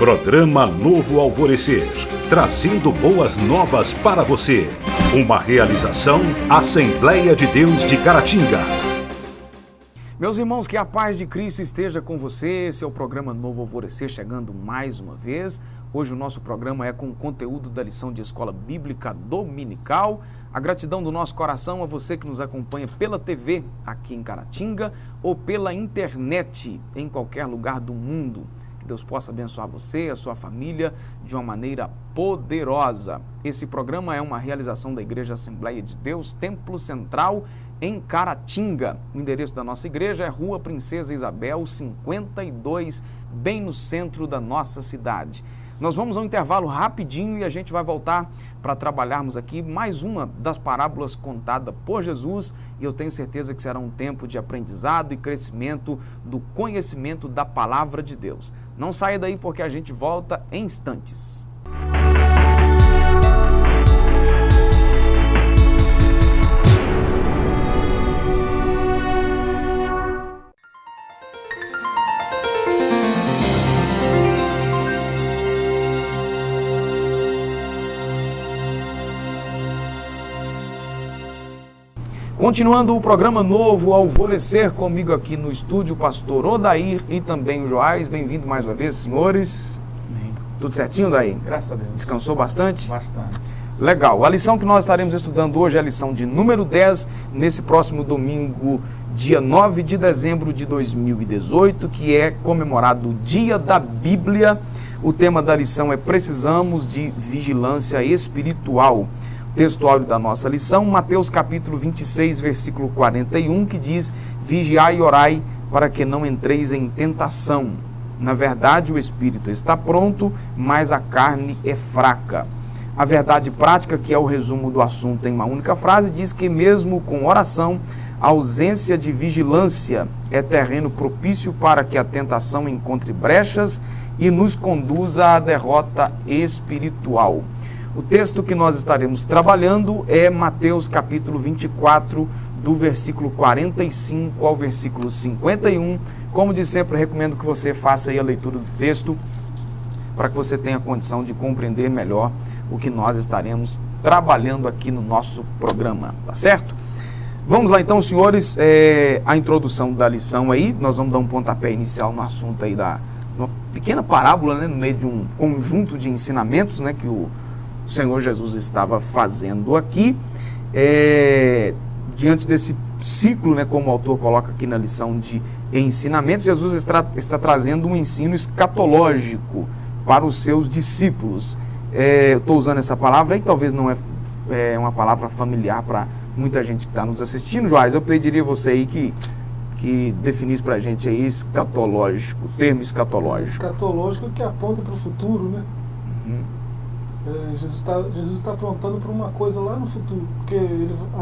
Programa Novo Alvorecer, trazendo boas novas para você. Uma realização Assembleia de Deus de Caratinga. Meus irmãos, que a paz de Cristo esteja com você. Esse é o programa Novo Alvorecer, chegando mais uma vez. Hoje o nosso programa é com o conteúdo da lição de Escola Bíblica Dominical. A gratidão do nosso coração a você que nos acompanha pela TV aqui em Caratinga ou pela internet em qualquer lugar do mundo. Que Deus possa abençoar você e a sua família de uma maneira poderosa. Esse programa é uma realização da Igreja Assembleia de Deus, Templo Central, em Caratinga. O endereço da nossa igreja é Rua Princesa Isabel, 52, bem no centro da nossa cidade. Nós vamos a um intervalo rapidinho e a gente vai voltar para trabalharmos aqui mais uma das parábolas contada por Jesus, e eu tenho certeza que será um tempo de aprendizado e crescimento do conhecimento da palavra de Deus. Não saia daí porque a gente volta em instantes. Continuando o programa Novo Alvorecer, comigo aqui no estúdio, o pastor Odair e também o Joás. Bem-vindo mais uma vez, senhores. Bem. Tudo certinho, Odair? Graças a Deus. Descansou bastante? Bastante. Legal. A lição que nós estaremos estudando hoje é a lição de número 10, nesse próximo domingo, dia 9 de dezembro de 2018, que é comemorado o Dia da Bíblia. O tema da lição é Precisamos de Vigilância Espiritual. Textuário da nossa lição, Mateus capítulo 26, versículo 41, que diz: Vigiai e orai para que não entreis em tentação. Na verdade, o espírito está pronto, mas a carne é fraca. A verdade prática, que é o resumo do assunto em uma única frase, diz que mesmo com oração, a ausência de vigilância é terreno propício para que a tentação encontre brechas e nos conduza à derrota espiritual. O texto que nós estaremos trabalhando é Mateus capítulo 24, do versículo 45 ao versículo 51. Como de sempre, recomendo que você faça aí a leitura do texto para que você tenha condição de compreender melhor o que nós estaremos trabalhando aqui no nosso programa, tá certo? Vamos lá então, senhores, a introdução da lição aí. Nós vamos dar um pontapé inicial no assunto aí uma pequena parábola, né, no meio de um conjunto de ensinamentos, né, que o Senhor Jesus estava fazendo aqui, diante desse ciclo, né, como o autor coloca aqui na lição de ensinamentos. Jesus está trazendo um ensino escatológico para os seus discípulos. Eu estou usando essa palavra aí, talvez não é uma palavra familiar para muita gente que está nos assistindo. Joás, eu pediria a você aí que definisse para a gente aí escatológico, termo escatológico. Escatológico que aponta para o futuro, né? Uhum. Jesus está apontando para uma coisa lá no futuro, porque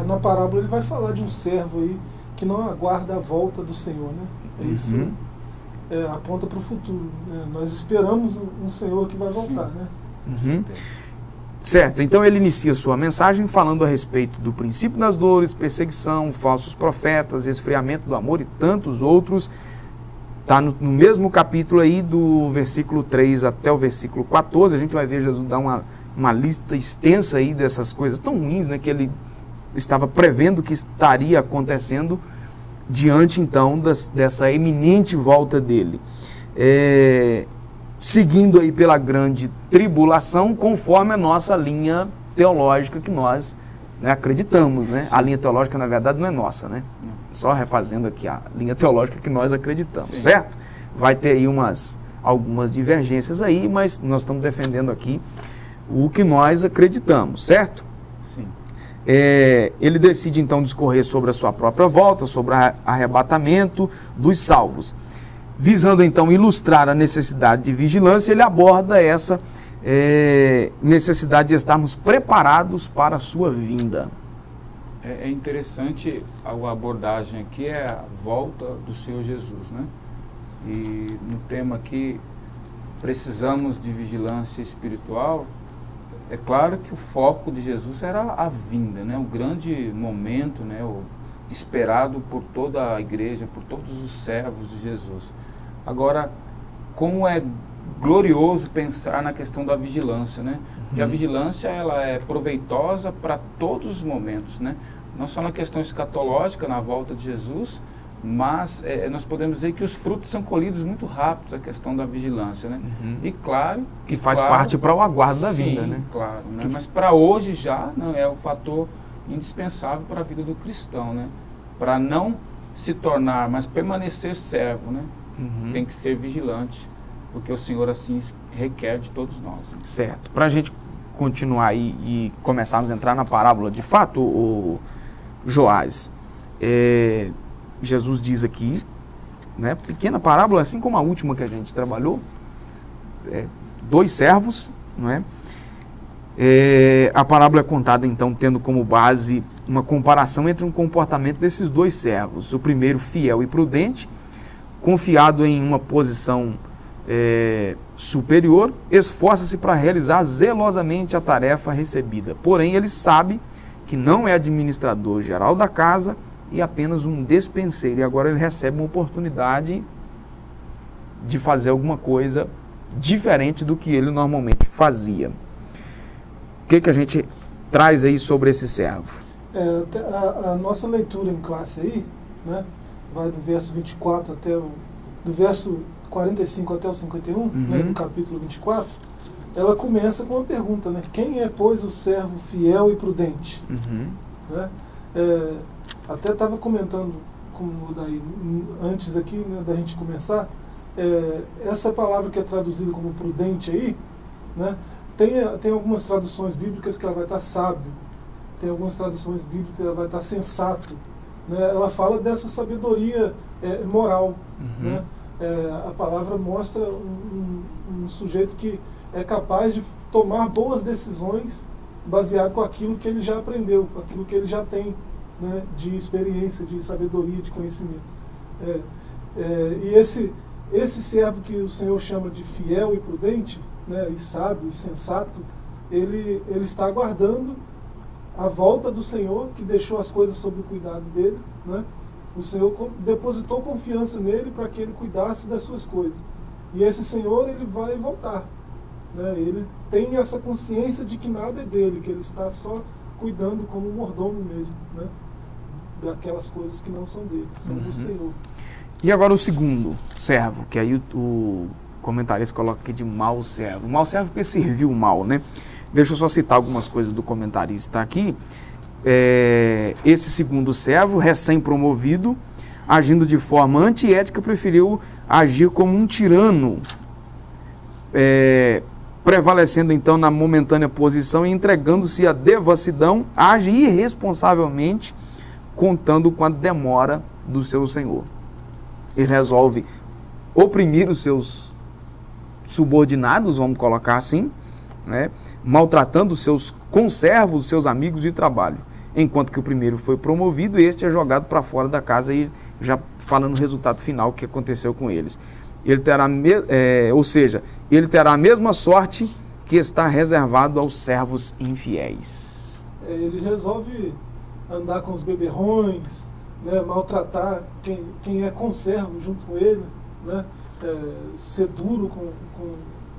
na parábola ele vai falar de um servo aí que não aguarda a volta do Senhor, né? Isso aponta para o futuro, né? Nós esperamos um Senhor que vai voltar, né? Uhum. Certo, então ele inicia sua mensagem falando a respeito do princípio das dores, perseguição, falsos profetas, esfriamento do amor e tantos outros. Está no mesmo capítulo aí, do versículo 3 até o versículo 14, a gente vai ver Jesus dar uma lista extensa aí dessas coisas tão ruins, né, que ele estava prevendo que estaria acontecendo diante então dessa eminente volta dele. Seguindo aí pela grande tribulação, conforme a nossa linha teológica que nós, né, acreditamos, né? A linha teológica, na verdade, não é nossa, né? Só refazendo aqui a linha teológica que nós acreditamos, sim, certo? Vai ter aí algumas divergências aí, mas nós estamos defendendo aqui o que nós acreditamos, certo? Sim. Ele decide então discorrer sobre a sua própria volta, sobre o arrebatamento dos salvos. Visando então ilustrar a necessidade de vigilância, ele aborda essa necessidade de estarmos preparados para a sua vinda. É interessante a abordagem aqui, é a volta do Senhor Jesus, né? E no tema aqui, precisamos de vigilância espiritual. É claro que o foco de Jesus era a vinda, né? O grande momento, né? O esperado por toda a igreja, por todos os servos de Jesus. Agora, como é glorioso pensar na questão da vigilância, né? Porque a vigilância, ela é proveitosa para todos os momentos, né? Não só na questão escatológica, na volta de Jesus, mas nós podemos dizer que os frutos são colhidos muito rápidos, a questão da vigilância, né? E claro... Que faz parte para o aguardo da vinda, né? Claro, né? Mas para hoje já, né, é um fator indispensável para a vida do cristão, né? Para não se tornar, mas permanecer servo, né? Tem que ser vigilante, porque o Senhor assim requer de todos nós. Né? Certo. Para a gente continuar aí e começarmos a entrar na parábola, de fato, o Joás, Jesus diz aqui, né, pequena parábola, assim como a última que a gente trabalhou, 2 servos, não é? A parábola é contada, então, tendo como base uma comparação entre um comportamento desses 2 servos. O primeiro, fiel e prudente, confiado em uma posição superior, esforça-se para realizar zelosamente a tarefa recebida. Porém, ele sabe que não é administrador geral da casa e apenas um despenseiro. E agora ele recebe uma oportunidade de fazer alguma coisa diferente do que ele normalmente fazia. O que a gente traz aí sobre esse servo? A nossa leitura em classe aí, né, vai do verso 24 até do verso 45 até o 51, né, do capítulo 24, ela começa com uma pergunta, né? Quem é, pois, o servo fiel e prudente? Né? Até estava comentando com o Daí antes aqui, né, da gente começar, essa palavra que é traduzida como prudente aí, né, tem algumas traduções bíblicas que ela vai estar sábio, tem algumas traduções bíblicas que ela vai estar sensato, né, ela fala dessa sabedoria moral, né, a palavra mostra um sujeito que é capaz de tomar boas decisões baseado com aquilo que ele já aprendeu, com aquilo que ele já tem, né, de experiência, de sabedoria, de conhecimento. E esse servo que o Senhor chama de fiel e prudente, né, e sábio e sensato, ele está aguardando a volta do Senhor, que deixou as coisas sob o cuidado dele, né? O Senhor depositou confiança nele para que ele cuidasse das suas coisas. E esse Senhor, ele vai voltar, né? Ele tem essa consciência de que nada é dele, que ele está só cuidando como um mordomo mesmo, né, daquelas coisas que não são dele, são do Senhor. E agora o segundo servo, que aí o comentarista coloca aqui de mau servo. Mau servo porque serviu mal, né? Deixa eu só citar algumas coisas do comentarista aqui. Esse segundo servo, recém-promovido, agindo de forma antiética, preferiu agir como um tirano, prevalecendo então na momentânea posição e entregando-se à devassidão, age irresponsavelmente, contando com a demora do seu senhor. Ele resolve oprimir os seus subordinados, vamos colocar assim, né, maltratando os seus conservos, os seus amigos de trabalho. Enquanto que o primeiro foi promovido, este é jogado para fora da casa, e já falando o resultado final que aconteceu com eles. Ele terá, ele terá a mesma sorte que está reservado aos servos infiéis. Ele resolve andar com os beberrões, né, maltratar quem é conservo junto com ele, né, ser duro com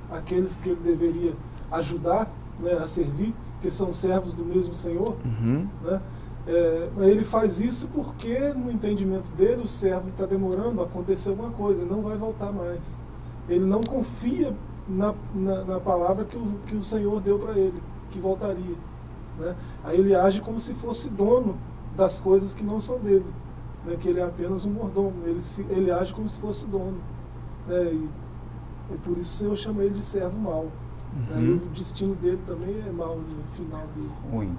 aqueles que ele deveria ajudar, né, a servir, que são servos do mesmo Senhor. Né? Ele faz isso porque, no entendimento dele, o servo está demorando, aconteceu alguma coisa, ele não vai voltar mais. Ele não confia na palavra que o Senhor deu para ele, que voltaria. Né? Aí ele age como se fosse dono das coisas que não são dele, né? Que ele é apenas um mordomo, ele age como se fosse dono. Né? E por isso o Senhor chama ele de servo mau. E o destino dele também é mau no final dele. Ruim.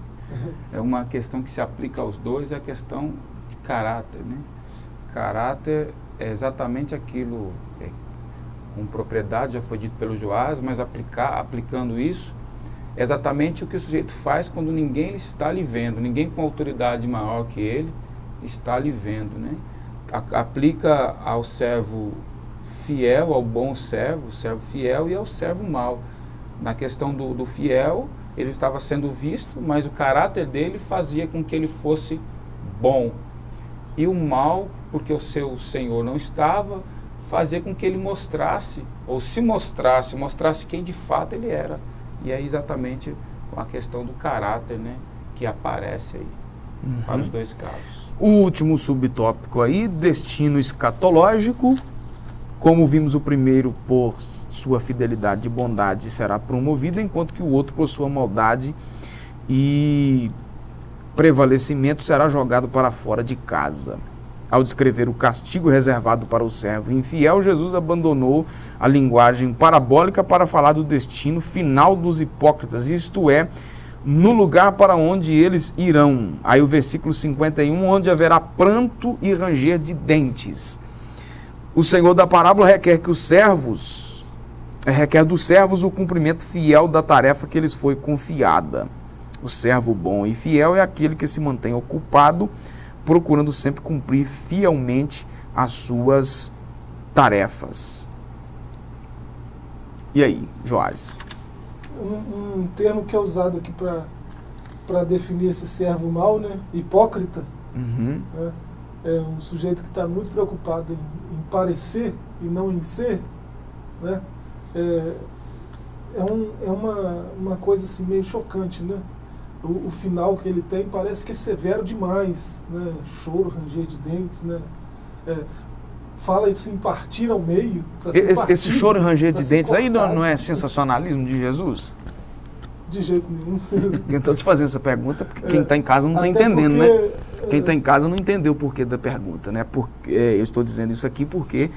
É uma questão que se aplica aos dois, é a questão de caráter, né? Caráter é exatamente aquilo, com propriedade, já foi dito pelo Joás, mas aplicando isso, é exatamente o que o sujeito faz quando ninguém está lhe vendo, ninguém com autoridade maior que ele está lhe vendo, né? Aplica ao servo fiel, ao bom servo, o servo fiel, e ao servo mau. Na questão do fiel, ele estava sendo visto, mas o caráter dele fazia com que ele fosse bom. E o mal, porque o seu senhor não estava, fazer com que ele mostrasse, ou se mostrasse quem de fato ele era. E é exatamente a questão do caráter, né, que aparece aí, para os dois casos. O último subtópico aí, destino escatológico. Como vimos, o primeiro, por sua fidelidade e bondade, será promovido, enquanto que o outro, por sua maldade e prevalecimento, será jogado para fora de casa. Ao descrever o castigo reservado para o servo infiel, Jesus abandonou a linguagem parabólica para falar do destino final dos hipócritas, isto é, no lugar para onde eles irão. Aí o versículo 51, onde haverá pranto e ranger de dentes. O Senhor da parábola requer dos servos o cumprimento fiel da tarefa que lhes foi confiada. O servo bom e fiel é aquele que se mantém ocupado, procurando sempre cumprir fielmente as suas tarefas. E aí, Joás? Um termo que é usado aqui para definir esse servo mau, né? Hipócrita. Né? É um sujeito que está muito preocupado em parecer e não em ser, né? É uma coisa assim meio chocante, né? O final que ele tem parece que é severo demais, né? Choro, ranger de dentes, né? Fala isso em partir ao meio. Esse choro e ranger de dentes aí não é sensacionalismo de Jesus? De jeito nenhum. Eu estou te fazendo essa pergunta porque quem está em casa não está entendendo, né? Quem está em casa não entendeu o porquê da pergunta, né? Eu estou dizendo isso aqui porque,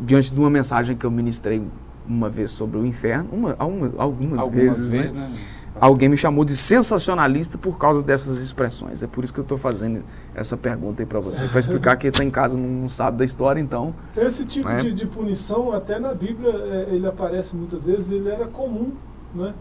diante de uma mensagem que eu ministrei uma vez sobre o inferno, algumas vezes, né? Alguém me chamou de sensacionalista por causa dessas expressões. É por isso que eu estou fazendo essa pergunta aí para você, para explicar que quem está em casa não sabe da história, então... Esse tipo de punição, até na Bíblia, ele aparece muitas vezes, ele era comum, né?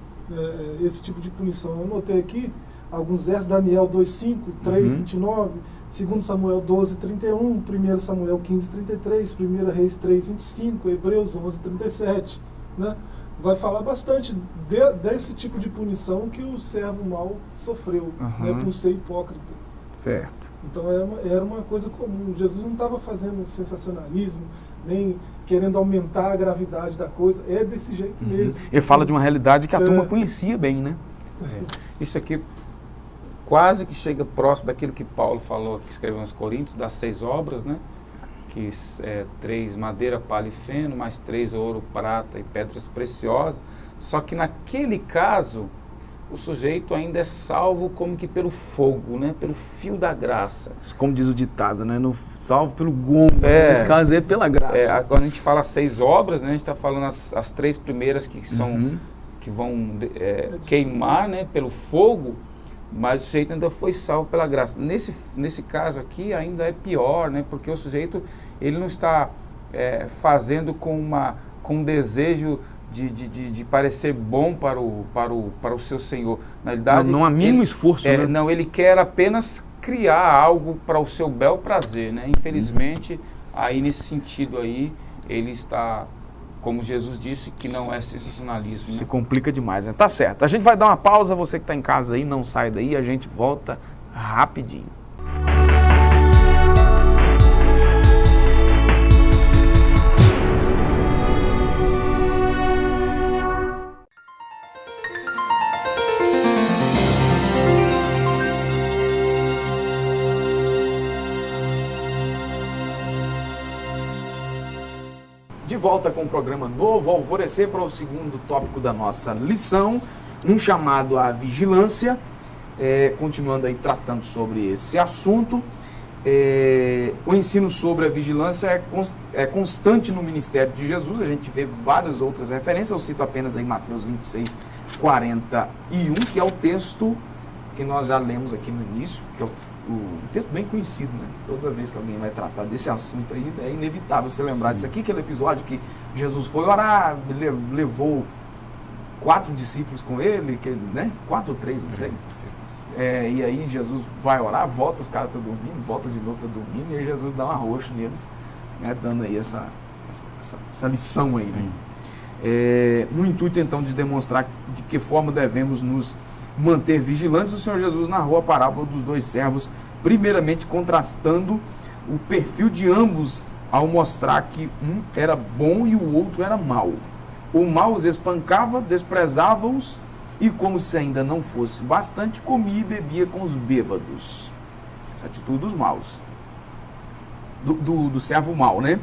Esse tipo de punição. Eu notei aqui alguns versos, Daniel 2:5, 3:29, 2 Samuel 12:31, 1 Samuel 15:33, 1 Reis 3:25, Hebreus 11:37, né? Vai falar bastante desse tipo de punição que o servo mau sofreu, né, por ser hipócrita. Certo. Então era uma coisa comum. Jesus não estava fazendo sensacionalismo, nem querendo aumentar a gravidade da coisa. É desse jeito mesmo. Ele fala de uma realidade que a turma conhecia bem, né? Isso aqui quase que chega próximo daquilo que Paulo falou, que escreveu aos Coríntios, das 6 obras, né? Que 3 madeira, palha e feno, mais 3 ouro, prata e pedras preciosas. Só que naquele caso, o sujeito ainda é salvo como que pelo fogo, né? Pelo fio da graça. Como diz o ditado, né? Salvo pelo gomo. Nesse caso é pela graça. Quando a gente fala 6 obras, né? A gente está falando as 3 primeiras que são que vão queimar, né? Pelo fogo. Mas o sujeito ainda foi salvo pela graça. Nesse caso aqui ainda é pior, né? Porque o sujeito ele não está fazendo com um desejo de parecer bom para o seu Senhor. Na realidade, não há mínimo esforço, né? Não, ele quer apenas criar algo para o seu bel prazer, né? Infelizmente, aí nesse sentido aí, ele está... Como Jesus disse, que não é sensacionalismo. Se complica demais, né? Tá certo. A gente vai dar uma pausa, você que está em casa aí, não sai daí, a gente volta rapidinho. De volta com o programa Novo Alvorecer para o segundo tópico da nossa lição, um chamado à vigilância, continuando aí tratando sobre esse assunto. O ensino sobre a vigilância é constante no ministério de Jesus, a gente vê várias outras referências, eu cito apenas aí Mateus 26:41, que é o texto que nós já lemos aqui no início, que é um texto bem conhecido, né? Toda vez que alguém vai tratar desse assunto aí, é inevitável você lembrar disso aqui, aquele episódio que Jesus foi orar, levou 4 discípulos com ele, né? 4 ou 3, não sei. E aí Jesus vai orar, volta, os caras estão dormindo, volta de novo, estão dormindo, e aí Jesus dá um arroxo neles, né? Dando aí essa lição aí, né? No intuito então de demonstrar de que forma devemos nos manter vigilantes, o Senhor Jesus narrou a parábola dos 2 servos, primeiramente contrastando o perfil de ambos ao mostrar que um era bom e o outro era mau. O mal os espancava, desprezava-os e, como se ainda não fosse bastante, comia e bebia com os bêbados. Essa atitude dos maus. Do servo mau, né?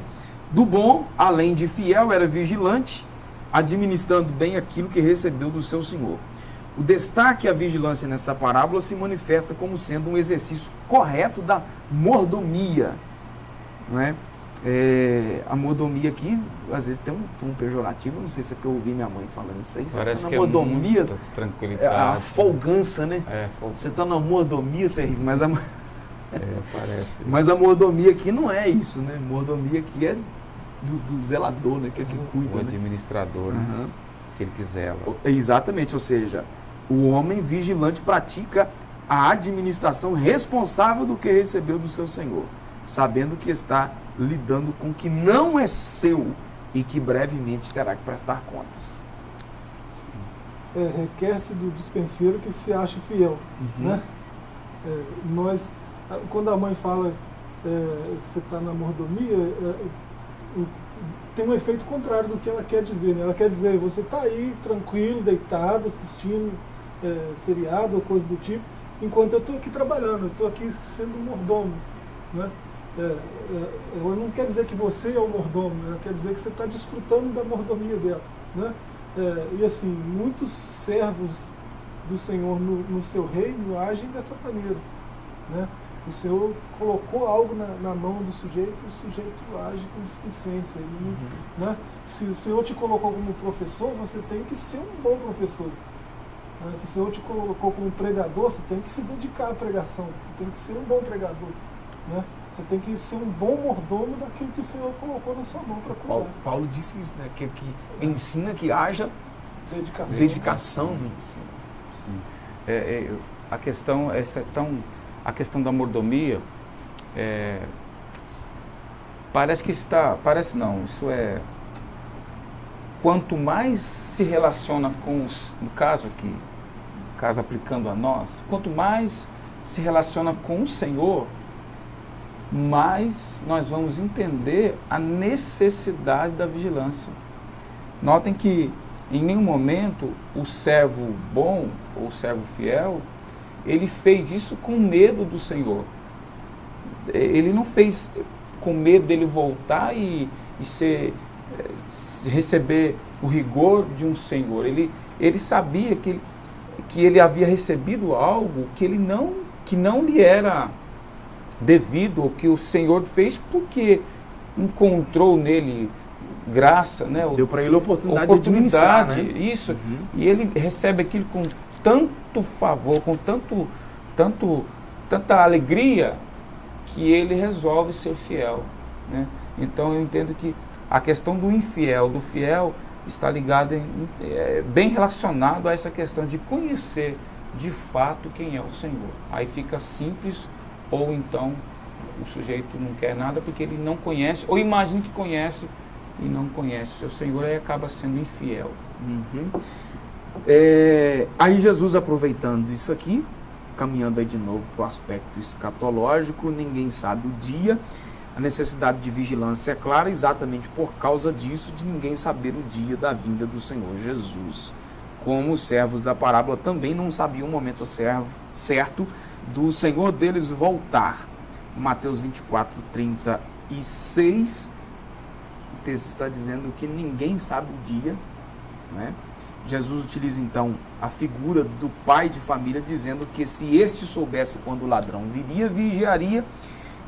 Do bom, além de fiel, era vigilante, administrando bem aquilo que recebeu do seu senhor. O destaque à vigilância nessa parábola se manifesta como sendo um exercício correto da mordomia. Não é? A mordomia aqui, às vezes tem um tom pejorativo, não sei se é que eu ouvi minha mãe falando isso aí. Parece que mordomia, é muita tranquilidade. A folgança, né? Folgança. Você está na mordomia terrível, mas parece. Mas a mordomia aqui não é isso, né? Mordomia aqui é do zelador, né? Que é quem cuida. O administrador, né? Aquele que zela. Exatamente, ou seja, o homem vigilante pratica a administração responsável do que recebeu do seu senhor, sabendo que está lidando com o que não é seu e que brevemente terá que prestar contas. Sim. Requer-se do dispenseiro que se ache fiel, né? Quando a mãe fala que você está na mordomia, tem um efeito contrário do que ela quer dizer, né? Ela quer dizer, você está aí tranquilo, deitado, assistindo seriado ou coisa do tipo, enquanto eu estou aqui trabalhando, eu estou aqui sendo mordomo, né? Ela não quer dizer que você é o mordomo, ela quer dizer que você está desfrutando da mordomia dela, né? E assim, muitos servos do Senhor no seu reino agem dessa maneira, né? O Senhor colocou algo na mão do sujeito e o sujeito age com displicência. Né? Se o Senhor te colocou como professor, você tem que ser um bom professor. Né? Se o Senhor te colocou como pregador, você tem que se dedicar à pregação. Você tem que ser um bom pregador. Né? Você tem que ser um bom mordomo daquilo que o Senhor colocou na sua mão para cuidar. Paulo disse isso, né? Que ensina que haja dedicação no ensino. Sim. A questão essa é tão... A questão da mordomia, isso é, quanto mais se relaciona com, no caso aplicando a nós, quanto mais se relaciona com o Senhor, mais nós vamos entender a necessidade da vigilância. Notem que em nenhum momento o servo bom ou o servo fiel, ele fez isso com medo do Senhor. Ele não fez com medo dele voltar e receber o rigor de um Senhor. Ele sabia que ele havia recebido algo que não lhe era devido, ou que o Senhor fez porque encontrou nele graça, né? Deu para ele a oportunidade de administrar, né? Isso. E ele recebe aquilo com tanto favor, com tanta alegria, que ele resolve ser fiel, né? Então eu entendo que a questão do infiel, do fiel, está ligada, bem relacionado a essa questão de conhecer de fato quem é o Senhor. Aí fica simples, ou então o sujeito não quer nada porque ele não conhece, ou imagina que conhece e não conhece o seu Senhor, aí acaba sendo infiel. Aí Jesus, aproveitando isso aqui, caminhando aí de novo para o aspecto escatológico, ninguém sabe o dia, a necessidade de vigilância é clara exatamente por causa disso, de ninguém saber o dia da vinda do Senhor Jesus. Como os servos da parábola também não sabiam o momento certo do Senhor deles voltar. Mateus 24, 36, o texto está dizendo que ninguém sabe o dia, né? Jesus utiliza então a figura do pai de família, dizendo que se este soubesse quando o ladrão viria, vigiaria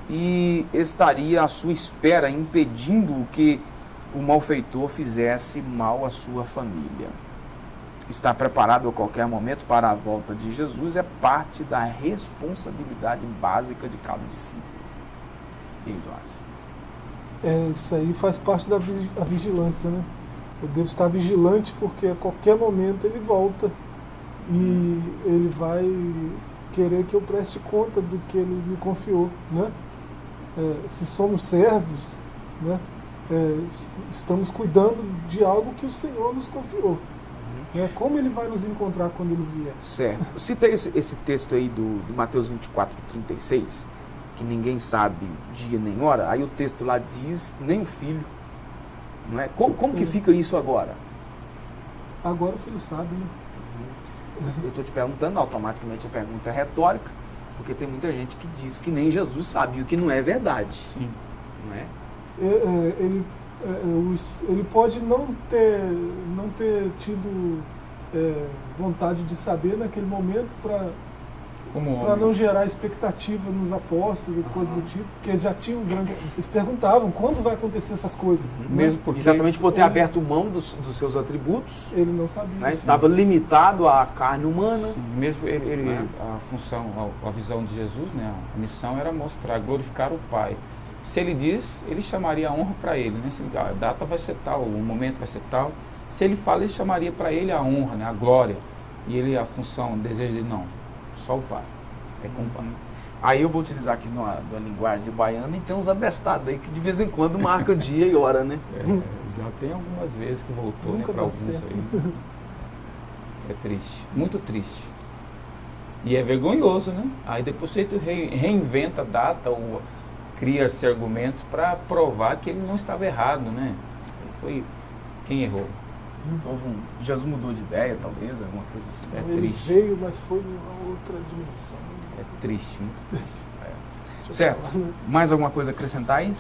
e estaria à sua espera, impedindo que o malfeitor fizesse mal à sua família. Estar preparado a qualquer momento para a volta de Jesus é parte da responsabilidade básica de cada discípulo. E aí, Joás? Isso aí faz parte da vigilância, né? Eu devo estar vigilante porque a qualquer momento ele volta e ele vai querer que eu preste conta do que ele me confiou, né? Se somos servos, né? Estamos cuidando de algo que o Senhor nos confiou. Como ele vai nos encontrar quando ele vier? Certo. Citei esse texto aí do Mateus 24, 36, que ninguém sabe dia nem hora, aí o texto lá diz que nem o filho, não é? Como que fica isso agora? Agora o filho sabe, né? Eu estou te perguntando, automaticamente a pergunta é retórica, porque tem muita gente que diz que nem Jesus sabe, o que não é verdade. Sim. Não é? Ele pode não ter tido vontade de saber naquele momento para não gerar expectativa nos apóstolos e coisas do tipo, porque eles já tinham eles perguntavam quando vai acontecer essas coisas. Mesmo porque, exatamente por ter aberto mão dos seus atributos, ele não sabia. Né? Estava limitado à carne humana. Sim, mesmo a função, a visão de Jesus, né? A missão era mostrar, glorificar o Pai. Se ele diz, ele chamaria a honra para ele, né? Se ele, a data vai ser tal, o momento vai ser tal. Se ele fala, ele chamaria para ele a honra, né? A glória. E ele, a função, o desejo dele, não. Só o Pai. É com o Pai. Aí eu vou utilizar aqui na linguagem baiana e tem uns abestados aí que de vez em quando marcam dia e hora, né? Já tem algumas vezes que voltou, né, para alguns certo. aí. É triste, muito triste. E é vergonhoso, né? Aí depois você reinventa a data ou cria-se argumentos para provar que ele não estava errado, né? Foi quem errou. Jesus mudou de ideia, talvez, alguma coisa assim. É Ele triste. veio, mas foi numa outra dimensão. É triste, muito triste. Certo. Mais alguma coisa a acrescentar aí?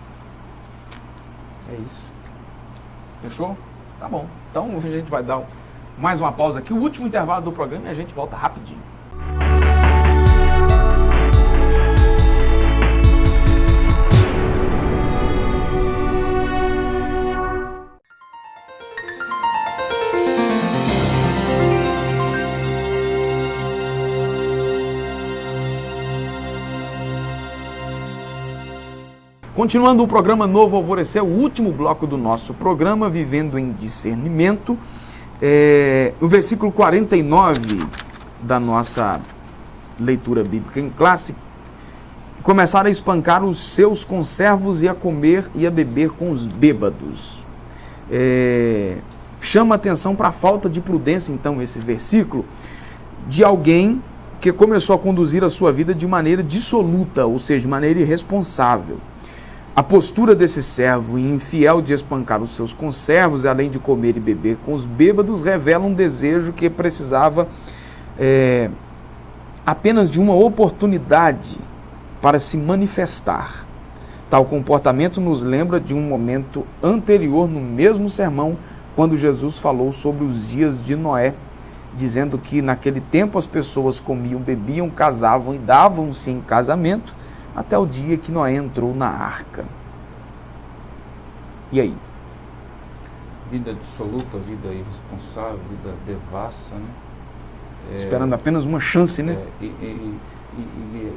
É isso. Fechou? Tá bom. Então a gente vai dar mais uma pausa aqui, o último intervalo do programa e a gente volta rapidinho. Continuando o programa Novo Alvorecer, o último bloco do nosso programa, Vivendo em Discernimento, o versículo 49 da nossa leitura bíblica em classe, começaram a espancar os seus conservos e a comer e a beber com os bêbados. Chama atenção para a falta de prudência, então, esse versículo, de alguém que começou a conduzir a sua vida de maneira dissoluta, ou seja, de maneira irresponsável. A postura desse servo infiel de espancar os seus conservos, além de comer e beber com os bêbados, revela um desejo que precisava apenas de uma oportunidade para se manifestar. Tal comportamento nos lembra de um momento anterior no mesmo sermão, quando Jesus falou sobre os dias de Noé, dizendo que naquele tempo as pessoas comiam, bebiam, casavam e davam-se em casamento, até o dia que Noé entrou na arca. E aí? Vida dissoluta, vida irresponsável, vida devassa, né? Esperando apenas uma chance, né?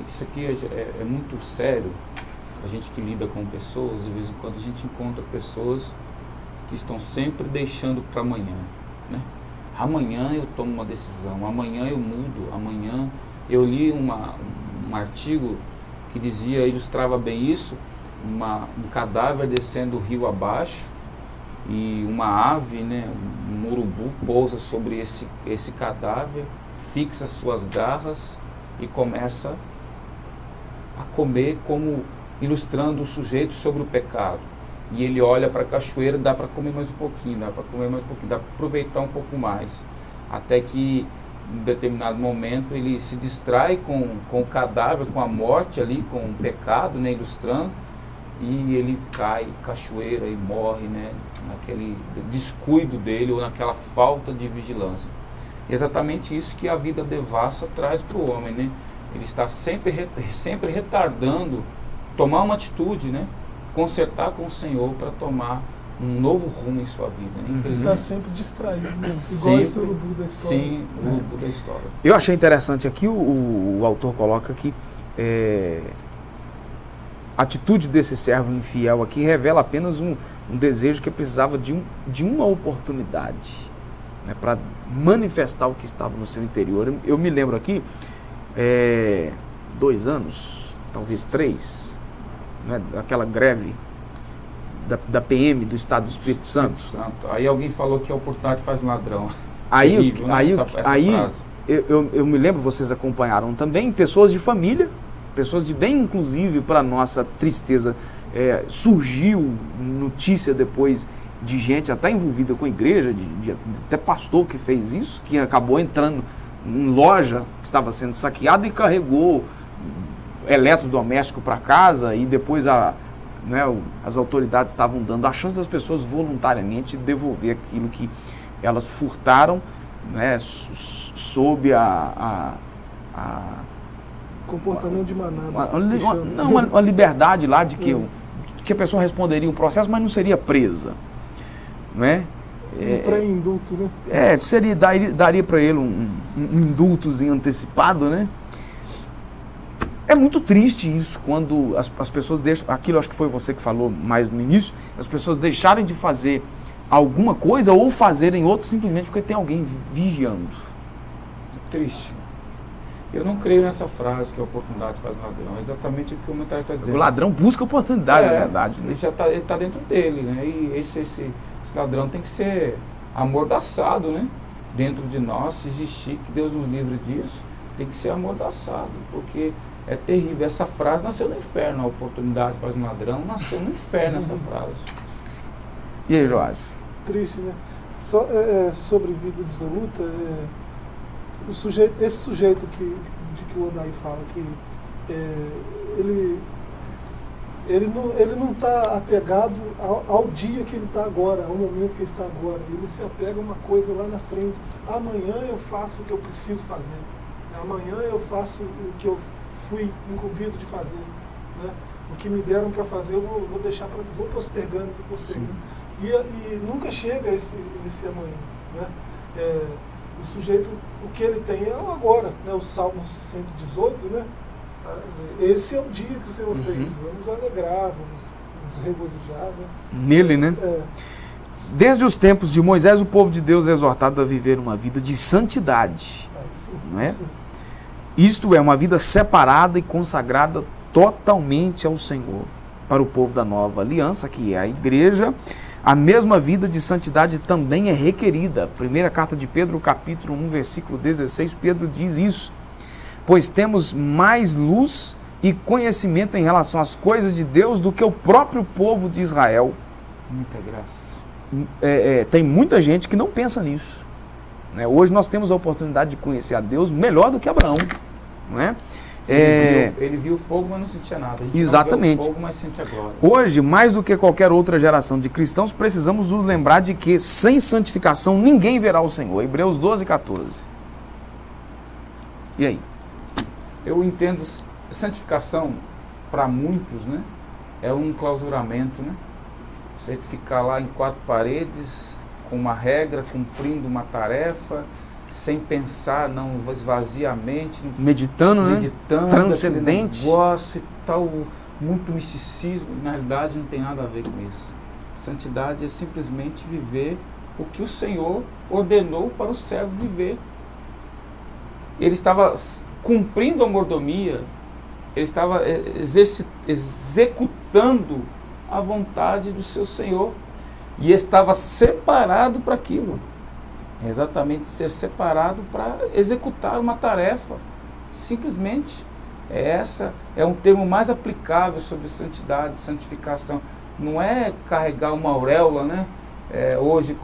Isso aqui é muito sério. A gente que lida com pessoas, de vez em quando a gente encontra pessoas que estão sempre deixando para amanhã, né? Amanhã eu tomo uma decisão, amanhã eu mudo, amanhã... Eu li um artigo que dizia, ilustrava bem isso, um cadáver descendo o rio abaixo e uma ave, né, um urubu pousa sobre esse cadáver, fixa suas garras e começa a comer, como ilustrando o sujeito sobre o pecado. E ele olha para a cachoeira, dá para comer mais um pouquinho, dá para comer mais um pouquinho, dá para aproveitar um pouco mais, até que em determinado momento ele se distrai com o cadáver, com a morte ali, com o pecado, né, ilustrando, e ele cai cachoeira e morre, né, naquele descuido dele ou naquela falta de vigilância. Exatamente isso que a vida devassa traz para o homem, né? Ele está sempre retardando tomar uma atitude, né? Consertar com o Senhor para tomar um novo rumo em sua vida, né? Ele está sempre distraído, né? Igual esse urubu da história. Sim, o urubu da história. Eu achei interessante aqui, o autor coloca que a atitude desse servo infiel aqui revela apenas um desejo que precisava de uma oportunidade, né, para manifestar o que estava no seu interior. Eu me lembro aqui, 2 anos, talvez 3, né, aquela greve da PM do Estado do Espírito Santo. Aí alguém falou que a oportunidade faz ladrão. Aí, Terrível, né, essa frase. eu me lembro, vocês acompanharam também, pessoas de família, pessoas de bem, inclusive, para nossa tristeza, surgiu notícia depois de gente até envolvida com a igreja, de até pastor que fez isso, que acabou entrando em loja que estava sendo saqueada e carregou eletrodoméstico para casa, e depois as autoridades estavam dando a chance das pessoas voluntariamente devolver aquilo que elas furtaram, né, sob comportamento de manada. Uma liberdade lá de que a pessoa responderia um processo, mas não seria presa. Não é? Um pré-indulto, né? Daria para ele um indultozinho antecipado, né? É muito triste isso, quando as pessoas deixam, aquilo acho que foi você que falou mais no início, as pessoas deixarem de fazer alguma coisa ou fazerem outra simplesmente porque tem alguém vigiando. Triste. Eu não creio nessa frase que a oportunidade faz ladrão. É exatamente o que o comentário está dizendo. O ladrão busca oportunidade, na verdade. Né? Ele está dentro dele, né? E esse ladrão tem que ser amordaçado, né? Dentro de nós, se existir, que Deus nos livre disso, tem que ser amordaçado, porque é terrível. Essa frase nasceu no inferno, a oportunidade faz um ladrão, nasceu no inferno essa frase. E aí, Joás? Triste, né? Sobre vida dissoluta, esse sujeito de que o Odaí fala, que ele não está apegado ao dia que ele está agora, ao momento que ele está agora. Ele se apega a uma coisa lá na frente. Amanhã eu faço o que eu preciso fazer. Amanhã eu faço o que eu fui incumbido de fazer. Né? O que me deram para fazer, eu vou deixar para... Vou postergando. E nunca chega esse amanhã. Né? O sujeito, o que ele tem é o agora. Né? O Salmo 118, né? Esse é o dia que o Senhor fez. Vamos alegrar, vamos nos regozijar. Né? Nele, né? Desde os tempos de Moisés, o povo de Deus é exortado a viver uma vida de santidade. Não é? Isto é, uma vida separada e consagrada totalmente ao Senhor. Para o povo da nova aliança, que é a igreja, a mesma vida de santidade também é requerida. Primeira carta de Pedro, capítulo 1, versículo 16, Pedro diz isso. Pois temos mais luz e conhecimento em relação às coisas de Deus do que o próprio povo de Israel. Muita graça. Tem muita gente que não pensa nisso. Né? Hoje nós temos a oportunidade de conhecer a Deus melhor do que Abraão. Não é? Ele viu o fogo, mas não sentia nada. A gente exatamente. Não vê o fogo, mas sente a glória. Hoje, mais do que qualquer outra geração de cristãos, precisamos nos lembrar de que sem santificação ninguém verá o Senhor. Hebreus 12, 14. E aí? Eu entendo santificação, para muitos, né, é um clausuramento, né? Você ficar lá em quatro paredes, com uma regra, cumprindo uma tarefa, sem pensar, não esvazia a mente. Meditando, né? Transcendente. Negócio e tal, muito misticismo. Na realidade, não tem nada a ver com isso. Santidade é simplesmente viver o que o Senhor ordenou para o servo viver. Ele estava cumprindo a mordomia, ele estava executando a vontade do seu Senhor e estava separado para aquilo. Exatamente, ser separado para executar uma tarefa. Simplesmente, essa é um termo mais aplicável sobre santidade, santificação. Não é carregar uma auréola, né? Hoje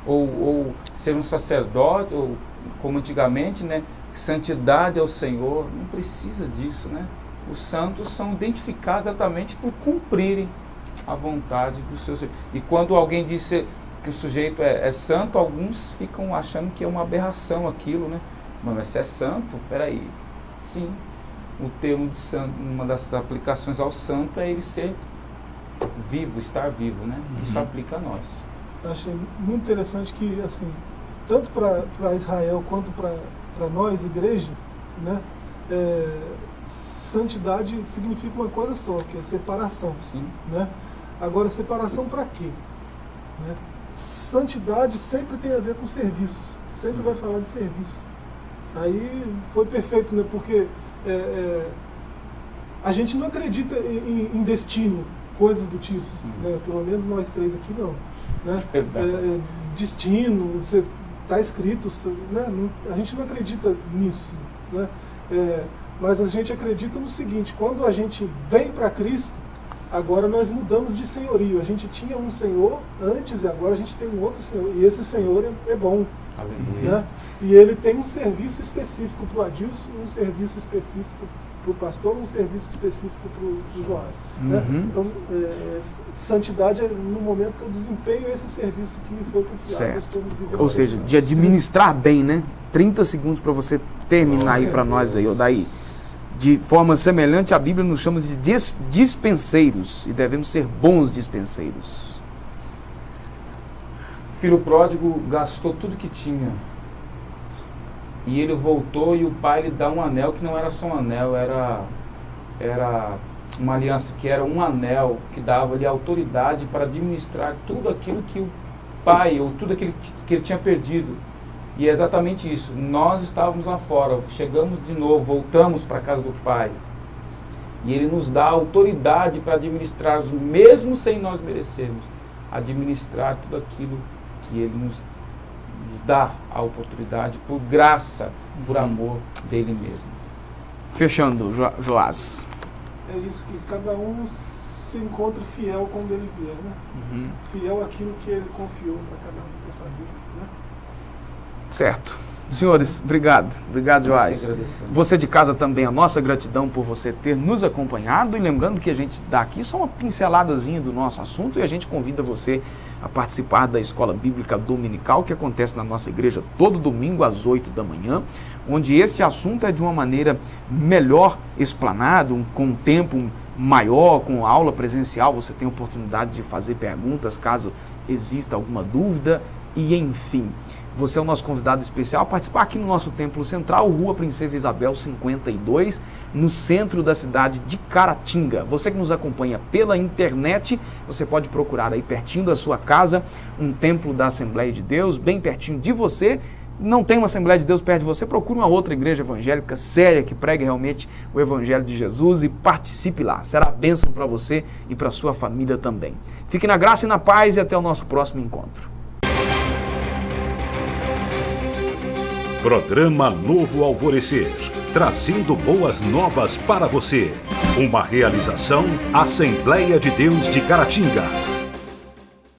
ou ser um sacerdote, ou como antigamente, né? Santidade ao Senhor, não precisa disso, né? Os santos são identificados exatamente por cumprirem a vontade do seu Senhor. E quando alguém diz que o sujeito é santo, alguns ficam achando que é uma aberração aquilo, né? Mas se é santo, peraí, sim, o termo de santo, uma das aplicações ao santo é ele ser vivo, estar vivo, né? Isso aplica a nós. Eu achei muito interessante que, assim, tanto para Israel quanto para nós, igreja, né, santidade significa uma coisa só, que é separação. Sim. Né? Agora, separação para quê? Né? Santidade sempre tem a ver com serviço, sempre vai falar de serviço. Aí foi perfeito, né? Porque a gente não acredita em destino, coisas do tipo, né? Pelo menos nós três aqui não. Né? Destino, está escrito, né? A gente não acredita nisso. Né? Mas a gente acredita no seguinte: quando a gente vem para Cristo, agora nós mudamos de senhorio. A gente tinha um senhor antes e agora a gente tem um outro senhor. E esse senhor é bom. Aleluia. Né? E ele tem um serviço específico para o Adilson, um serviço específico para o pastor, um serviço específico para o Joás. Né? Então, santidade é no momento que eu desempenho esse serviço que me foi confiado. Eu estou vivendo. Ou seja, de administrar bem, né? 30 segundos para você terminar aí para nós aí, Odaí. De forma semelhante, a Bíblia nos chama de dispenseiros e devemos ser bons dispenseiros. O filho pródigo gastou tudo que tinha. E ele voltou e o pai lhe dá um anel que não era só um anel, era uma aliança que era um anel que dava-lhe autoridade para administrar tudo aquilo que o pai, ou tudo aquilo que ele tinha perdido. E é exatamente isso. Nós estávamos lá fora, chegamos de novo, voltamos para a casa do pai. E ele nos dá autoridade para administrar, mesmo sem nós merecermos, administrar tudo aquilo que ele nos dá a oportunidade, por graça, por amor dele mesmo. Fechando, Joás. É isso, que cada um se encontre fiel quando ele vier, né? Fiel àquilo que ele confiou para cada um para fazer, né? Certo. Senhores, obrigado. Obrigado, Joás. Você de casa também, a nossa gratidão por você ter nos acompanhado. E lembrando que a gente dá aqui só uma pinceladazinha do nosso assunto e a gente convida você a participar da Escola Bíblica Dominical, que acontece na nossa igreja todo domingo às 8 da manhã, onde esse assunto é de uma maneira melhor explanado, com um tempo maior, com aula presencial. Você tem a oportunidade de fazer perguntas caso exista alguma dúvida e, enfim, você é o nosso convidado especial a participar aqui no nosso Templo Central, Rua Princesa Isabel 52, no centro da cidade de Caratinga. Você que nos acompanha pela internet, você pode procurar aí pertinho da sua casa um templo da Assembleia de Deus, bem pertinho de você. Não tem uma Assembleia de Deus perto de você, procure uma outra igreja evangélica séria que pregue realmente o Evangelho de Jesus e participe lá. Será bênção para você e para sua família também. Fique na graça e na paz e até o nosso próximo encontro. Programa Novo Alvorecer, trazendo boas novas para você. Uma realização Assembleia de Deus de Caratinga.